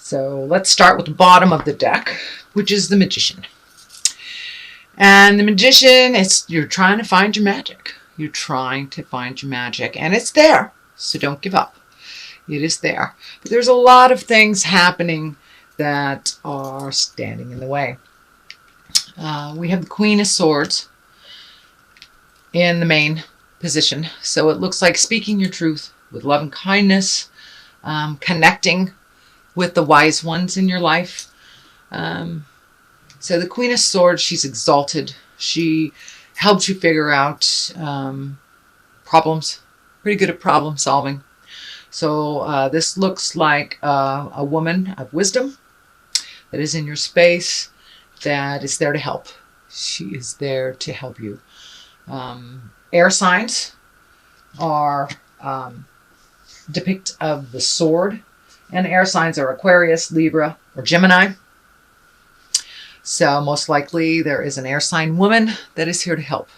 So let's start with the bottom of the deck, which is the Magician. And the Magician, you're trying to find your magic. You're trying to find your magic, and it's there. So don't give up. It is there. But there's a lot of things happening that are standing in the way. We have the Queen of Swords in the main position. So it looks like speaking your truth with love and kindness, connecting with the wise ones in your life. So the Queen of Swords, she's exalted. She helps you figure out problems. Pretty good at problem solving. So this looks like a woman of wisdom that is in your space, that is there to help. She is there to help you. Air signs are depict of the sword, and air signs are Aquarius, Libra, or Gemini. So most likely there is an air sign woman that is here to help.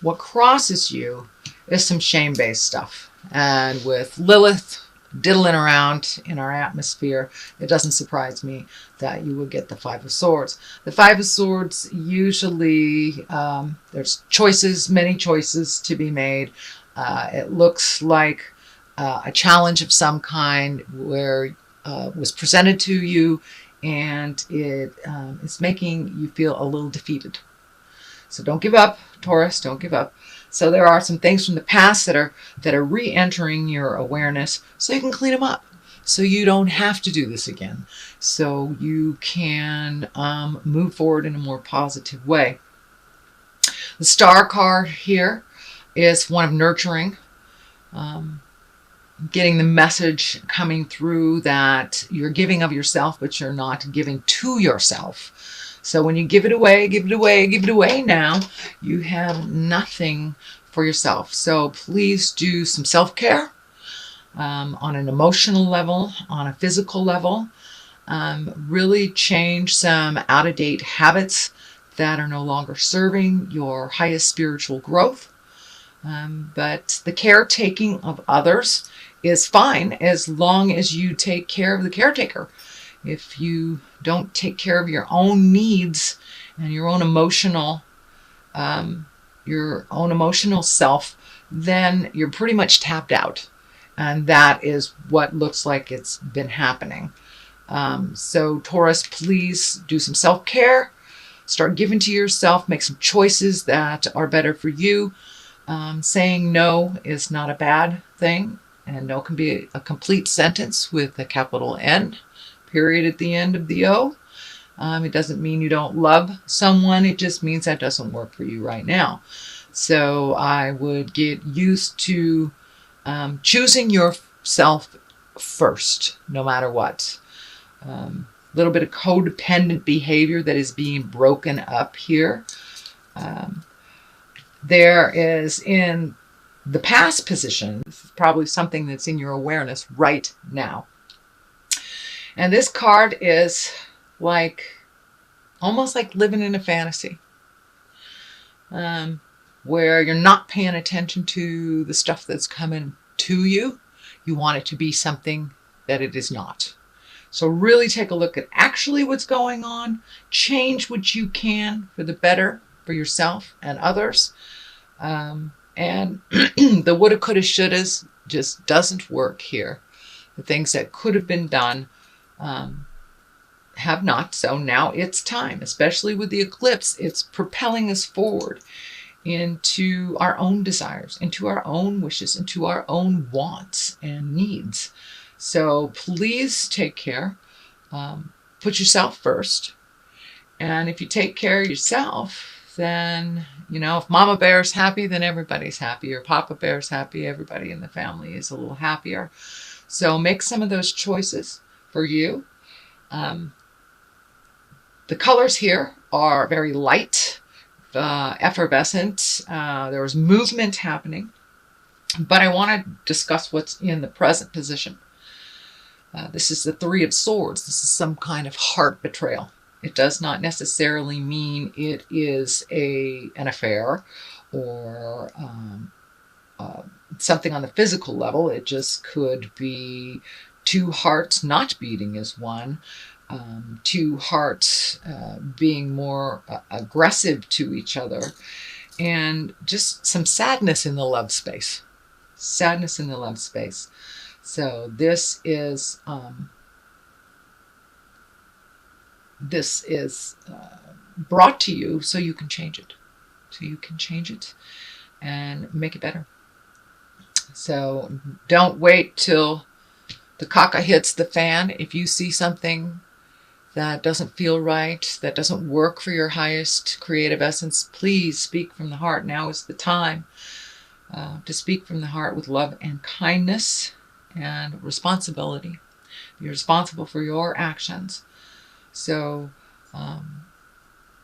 What crosses you is some shame-based stuff. And with Lilith diddling around in our atmosphere, it doesn't surprise me that you will get the Five of Swords. The Five of Swords, usually there's choices, many choices to be made. It looks like a challenge of some kind where was presented to you, and it is making you feel a little defeated. So don't give up, Taurus, don't give up. So there are some things from the past that are re-entering your awareness, so you can clean them up. So you don't have to do this again. So you can move forward in a more positive way. The Star card here is one of nurturing. Getting the message coming through that you're giving of yourself, but you're not giving to yourself. So when you give it away, give it away, give it away now, you have nothing for yourself. So please do some self-care on an emotional level, on a physical level. Really change some out-of-date habits that are no longer serving your highest spiritual growth. But the caretaking of others is fine as long as you take care of the caretaker. If you don't take care of your own needs and your own emotional self, then you're pretty much tapped out. And that is what looks like it's been happening. So Taurus, please do some self-care. Start giving to yourself. Make some choices that are better for you. Saying no is not a bad thing. And no can be a complete sentence with a capital N, period at the end of the O. It doesn't mean you don't love someone. It just means that doesn't work for you right now. So I would get used to choosing yourself first, no matter what. A little bit of codependent behavior that is being broken up here. There is in the past position, this is probably something that's in your awareness right now. And this card is almost like living in a fantasy, where you're not paying attention to the stuff that's coming to you. You want it to be something that it is not. So really take a look at actually what's going on. Change what you can for the better for yourself and others. And the woulda, coulda, shouldas just doesn't work here. The things that could have been done have not. So now it's time, especially with the eclipse. It's propelling us forward into our own desires, into our own wishes, into our own wants and needs. So please take care. Put yourself first. And if you take care of yourself, then, if Mama Bear's happy, then everybody's happy. Or Papa Bear's happy, everybody in the family is a little happier. So make some of those choices for you. The colors here are very light, effervescent. There was movement happening. But I want to discuss what's in the present position. This is the Three of Swords. This is some kind of heart betrayal. It does not necessarily mean it is an affair or something on the physical level. It just could be two hearts not beating as one, two hearts being more aggressive to each other, and just some sadness in the love space. Sadness in the love space. So this is brought to you so you can change it. So you can change it and make it better. So don't wait till the caca hits the fan. If you see something that doesn't feel right, that doesn't work for your highest creative essence, please speak from the heart. Now is the time to speak from the heart with love and kindness and responsibility. You're responsible for your actions. So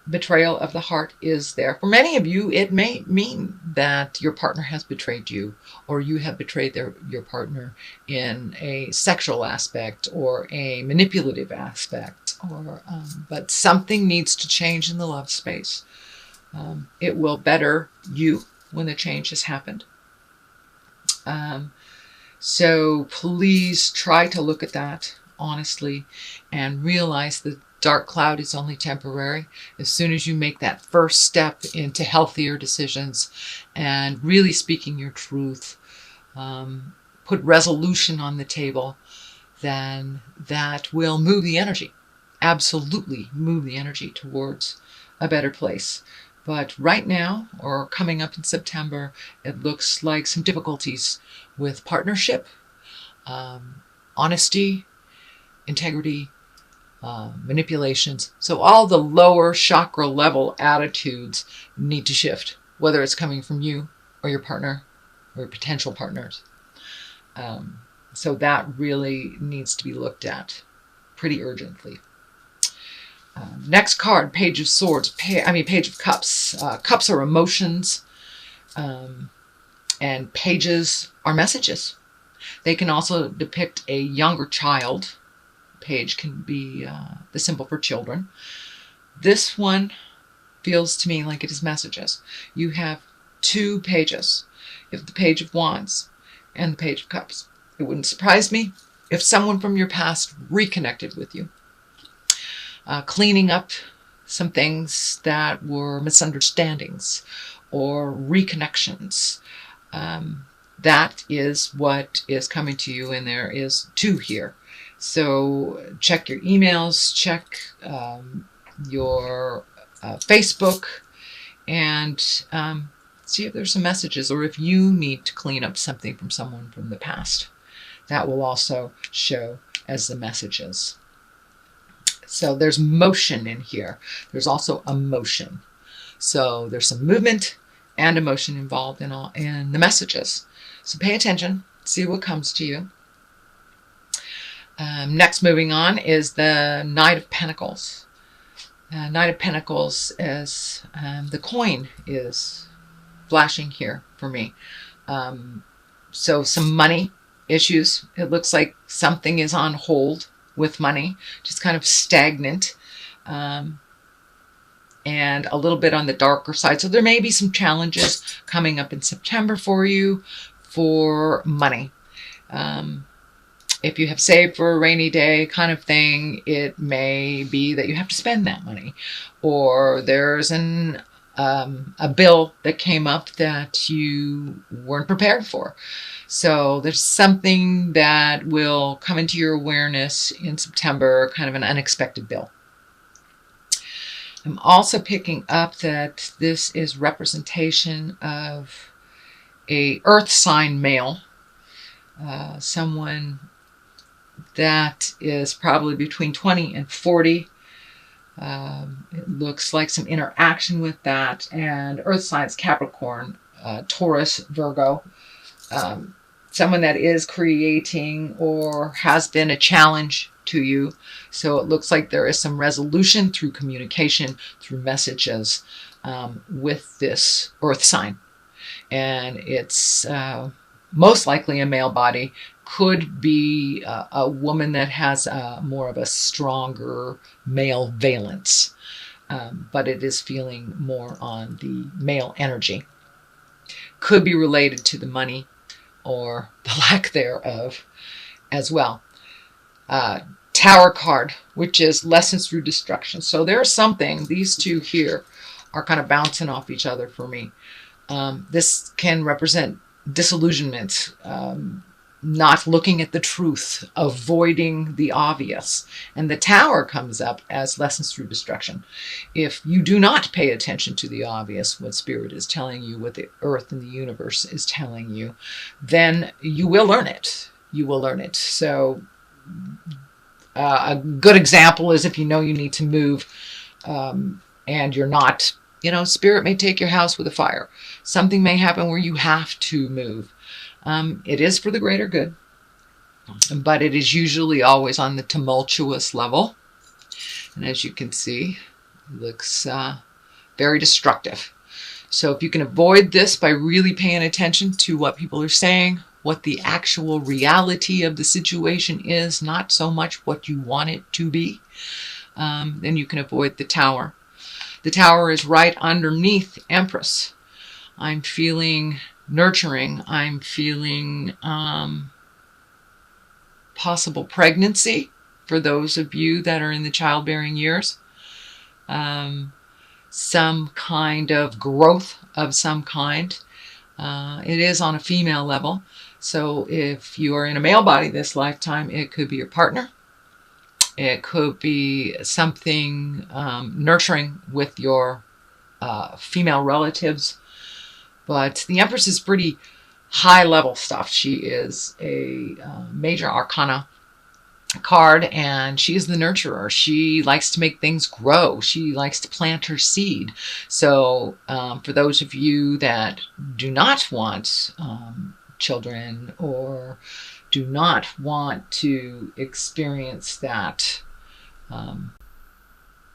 betrayal of the heart is there. For many of you, it may mean that your partner has betrayed you, or you have betrayed your partner in a sexual aspect or a manipulative aspect, or but something needs to change in the love space. It will better you when the change has happened. So please try to look at that honestly and realize that dark cloud is only temporary. As soon as you make that first step into healthier decisions and really speaking your truth, put resolution on the table, then that will move the energy. Absolutely move the energy towards a better place. But right now, or coming up in September, it looks like some difficulties with partnership, honesty, integrity, manipulations. So all the lower chakra level attitudes need to shift, whether it's coming from you or your partner or your potential partners. So that really needs to be looked at pretty urgently. Next card, Page of Swords, Page of Cups. Cups are emotions, and pages are messages. They can also depict a younger child. Page can be the symbol for children. This one feels to me like it is messages. You have two pages. You have the Page of Wands and the Page of Cups. It wouldn't surprise me if someone from your past reconnected with you. Cleaning up some things that were misunderstandings or reconnections. That is what is coming to you, and there is two here. So check your emails, check your Facebook, and see if there's some messages, or if you need to clean up something from someone from the past. That will also show as the messages. So there's motion in here. There's also emotion. So there's some movement and emotion involved in the messages. So pay attention, see what comes to you. Next, moving on, is the Knight of Pentacles. Knight of Pentacles is the coin is flashing here for me. So some money issues. It looks like something is on hold with money, just kind of stagnant, and a little bit on the darker side. So there may be some challenges coming up in September for you for money. If you have saved for a rainy day kind of thing, it may be that you have to spend that money, or there's a bill that came up that you weren't prepared for. So there's something that will come into your awareness in September, kind of an unexpected bill. I'm also picking up that this is representation of a earth sign male, someone that is probably between 20 and 40. It looks like some interaction with that, and earth signs Capricorn, Taurus, Virgo. Someone that is creating or has been a challenge to you. So it looks like there is some resolution through communication, through messages with this earth sign. And it's most likely a male body. Could be a woman that has more of a stronger male valence. But it is feeling more on the male energy. Could be related to the money or the lack thereof as well. Tower card, which is lessons through destruction. So there's something, these two here are kind of bouncing off each other for me. This can represent disillusionment, not looking at the truth, avoiding the obvious. And the tower comes up as lessons through destruction. If you do not pay attention to the obvious, what spirit is telling you, what the earth and the universe is telling you, then you will learn it. You will learn it. So a good example is if you know you need to move and you're not, spirit may take your house with a fire. Something may happen where you have to move. It is for the greater good, but it is usually always on the tumultuous level. And as you can see, it looks very destructive. So if you can avoid this by really paying attention to what people are saying, what the actual reality of the situation is, not so much what you want it to be, then you can avoid the tower. The tower is right underneath Empress. I'm feeling nurturing. I'm feeling possible pregnancy for those of you that are in the childbearing years. Some kind of growth of some kind. It is on a female level. So if you are in a male body this lifetime, it could be your partner. It could be something nurturing with your female relatives. But the Empress is pretty high level stuff. She is a major arcana card, and she is the nurturer. She likes to make things grow. She likes to plant her seed. So for those of you that do not want children or do not want to experience that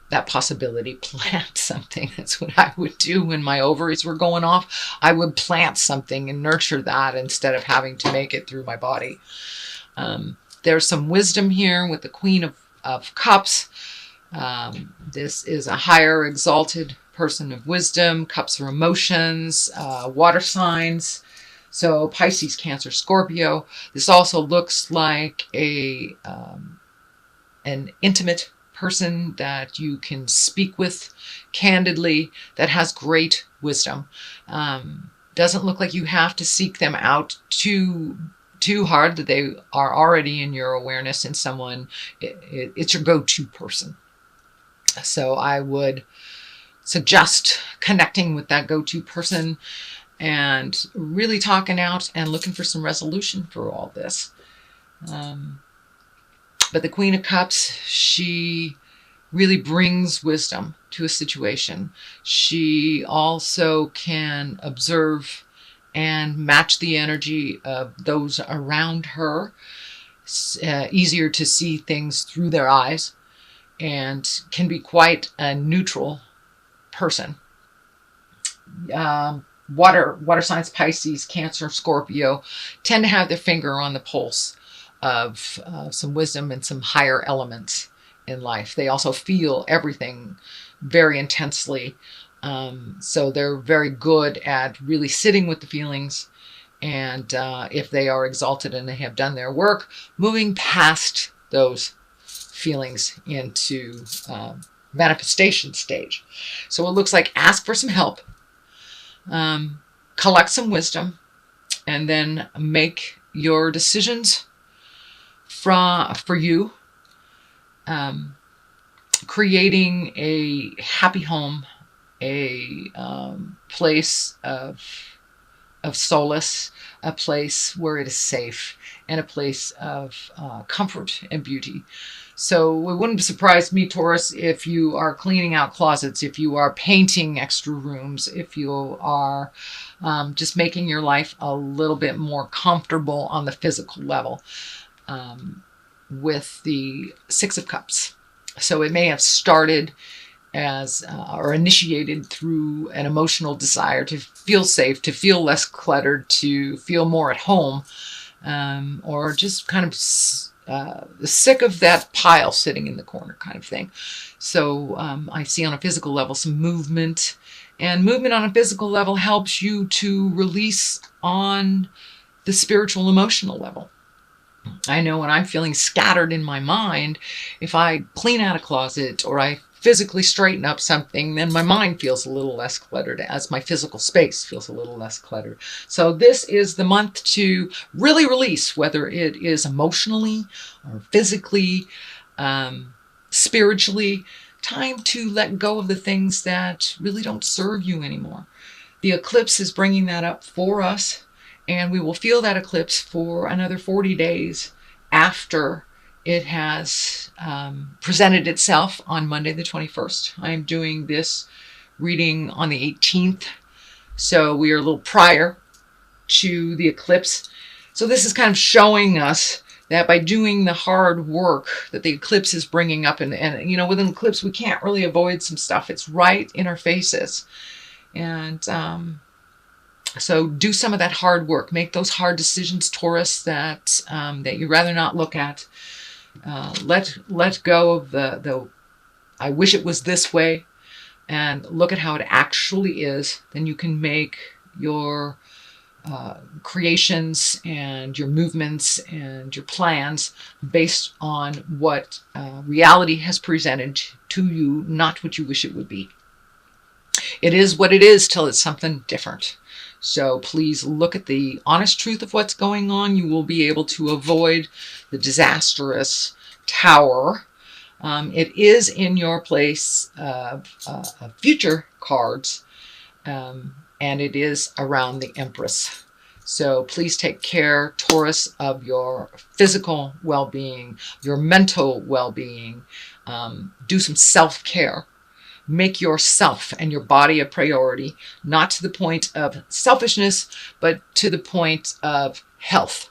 that possibility, plant something. That's what I would do when my ovaries were going off. I would plant something and nurture that instead of having to make it through my body. There's some wisdom here with the Queen of Cups. This is a higher exalted person of wisdom. Cups are emotions, water signs. So Pisces, Cancer, Scorpio. This also looks like an intimate person that you can speak with candidly, that has great wisdom. Doesn't look like you have to seek them out too hard, that they are already in your awareness, and someone, it's your go-to person. So I would suggest connecting with that go-to person and really talking out and looking for some resolution for all this. But the Queen of Cups, she really brings wisdom to a situation. She also can observe and match the energy of those around her. It's easier to see things through their eyes, and can be quite a neutral person. Water signs, Pisces, Cancer, Scorpio, tend to have their finger on the pulse of some wisdom and some higher elements in life. They also feel everything very intensely. So they're very good at really sitting with the feelings. And if they are exalted and they have done their work, moving past those feelings into manifestation stage. So it looks like ask for some help, collect some wisdom, and then make your decisions for you, creating a happy home, a place of solace, a place where it is safe, and a place of comfort and beauty. So it wouldn't surprise me, Taurus, if you are cleaning out closets, if you are painting extra rooms, if you are just making your life a little bit more comfortable on the physical level, with the Six of Cups. So it may have started as or initiated through an emotional desire to feel safe, to feel less cluttered, to feel more at home, or just kind of sick of that pile sitting in the corner kind of thing. So I see on a physical level some movement, and movement on a physical level helps you to release on the spiritual emotional level. I know when I'm feeling scattered in my mind, if I clean out a closet or I physically straighten up something, then my mind feels a little less cluttered as my physical space feels a little less cluttered. So this is the month to really release, whether it is emotionally or physically, spiritually, time to let go of the things that really don't serve you anymore. The eclipse is bringing that up for us, and we will feel that eclipse for another 40 days after it has presented itself on Monday the 21st. I'm doing this reading on the 18th, so we are a little prior to the eclipse. So this is kind of showing us that by doing the hard work that the eclipse is bringing up, and you know, with an eclipse, we can't really avoid some stuff. It's right in our faces. And so do some of that hard work. Make those hard decisions, Taurus, that you'd rather not look at. Let go of the I wish it was this way, and look at how it actually is. Then you can make your creations and your movements and your plans based on what reality has presented to you, not what you wish it would be. It is what it is till it's something different. So please look at the honest truth of what's going on. You will be able to avoid the disastrous tower. It is in your place of future cards, and it is around the Empress. So please take care, Taurus, of your physical well-being, your mental well-being. Do some self-care. Make yourself and your body a priority, not to the point of selfishness, but to the point of health,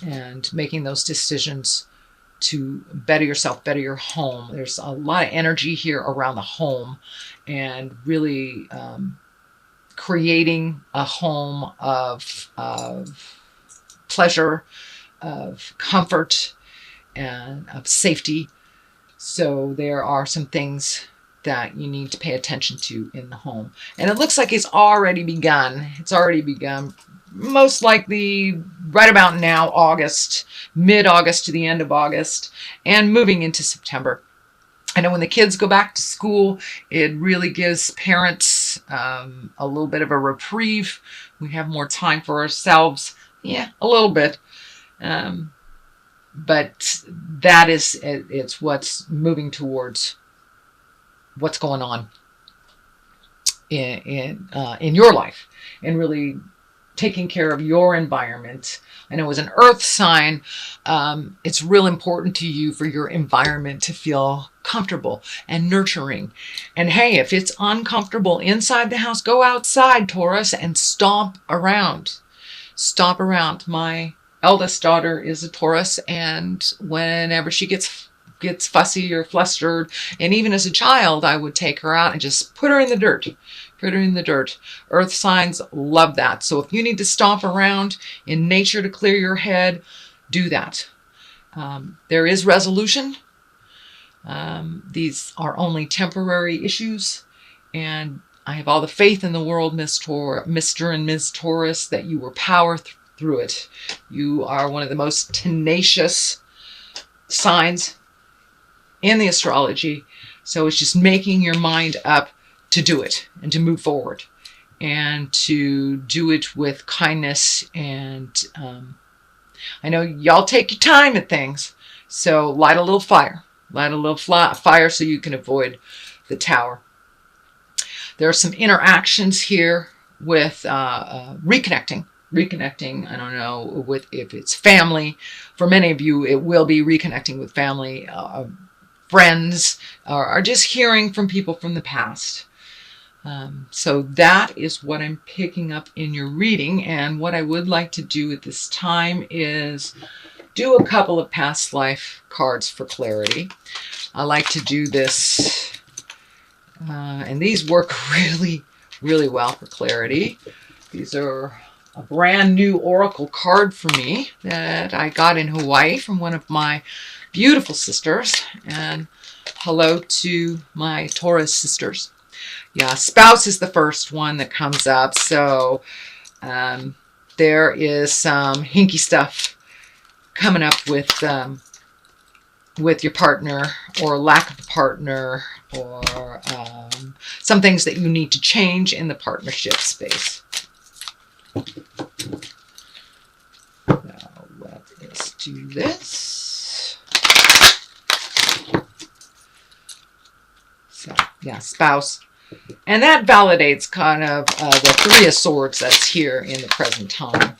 and making those decisions to better yourself, better your home. There's a lot of energy here around the home, and really creating a home of pleasure, of comfort, and of safety. So there are some things that you need to pay attention to in the home. And it looks like it's already begun. It's already begun, most likely right about now, August, mid-August to the end of August, and moving into September. I know when the kids go back to school, it really gives parents a little bit of a reprieve. We have more time for ourselves. Yeah, a little bit. But that is, it's what's moving towards what's going on in your life, and really taking care of your environment. I know as an earth sign, it's real important to you for your environment to feel comfortable and nurturing. And hey, if it's uncomfortable inside the house, go outside, Taurus, and stomp around. Stomp around. My eldest daughter is a Taurus, and whenever she gets fussy or flustered, and even as a child, I would take her out and just put her in the dirt. Put her in the dirt. Earth signs love that. So if you need to stomp around in nature to clear your head, do that. There is resolution. These are only temporary issues, and I have all the faith in the world, Mr. and Ms. Taurus, that you will power through it. You are one of the most tenacious signs in the astrology. So it's just making your mind up to do it and to move forward and to do it with kindness. And I know y'all take your time at things. So light a little fire. Light a little fire so you can avoid the tower. There are some interactions here with reconnecting. I don't know if it's family. For many of you, it will be reconnecting with family, friends, or just hearing from people from the past. So that is what I'm picking up in your reading. And what I would like to do at this time is do a couple of past life cards for clarity. I like to do this, and these work really, really well for clarity. These are a brand new oracle card for me that I got in Hawaii from one of my beautiful sisters. And hello to my Taurus sisters. Yeah, spouse is the first one that comes up. So there is some hinky stuff coming up with your partner, or lack of a partner, or some things that you need to change in the partnership space. Now let's do this. So yeah, spouse. And that validates kind of the Three of Swords that's here in the present time.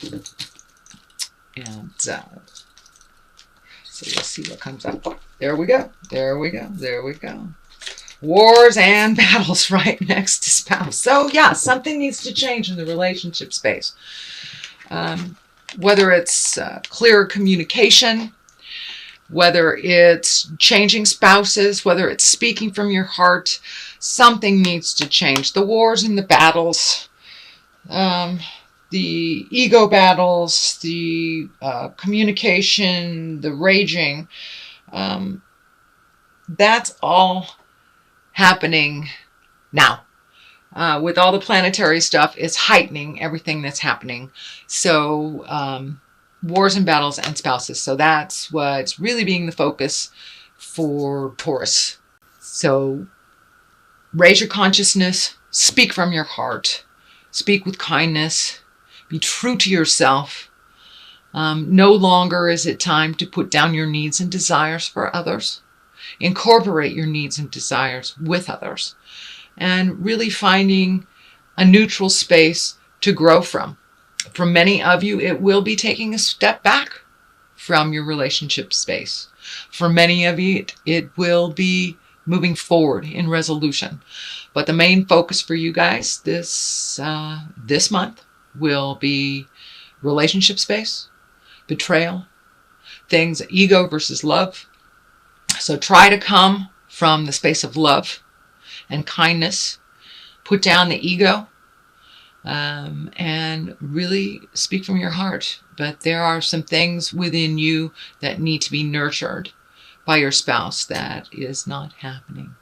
And so we'll see what comes up. There we go. There we go. There we go. Wars and battles right next to spouse. So yeah, something needs to change in the relationship space. Whether it's clearer communication, whether it's changing spouses, whether it's speaking from your heart, something needs to change. The wars and the battles, the ego battles, the communication, the raging, that's all happening now. With all the planetary stuff, it's heightening everything that's happening. So wars and battles and spouses. So that's what's really being the focus for Taurus. So raise your consciousness, speak from your heart, speak with kindness, be true to yourself. No longer is it time to put down your needs and desires for others. Incorporate your needs and desires with others, and really finding a neutral space to grow from. For many of you, it will be taking a step back from your relationship space. For many of you, it will be moving forward in resolution. But the main focus for you guys this month will be relationship space, betrayal, things, ego versus love. So try to come from the space of love and kindness. Put down the ego and really speak from your heart. But there are some things within you that need to be nurtured by your spouse that is not happening.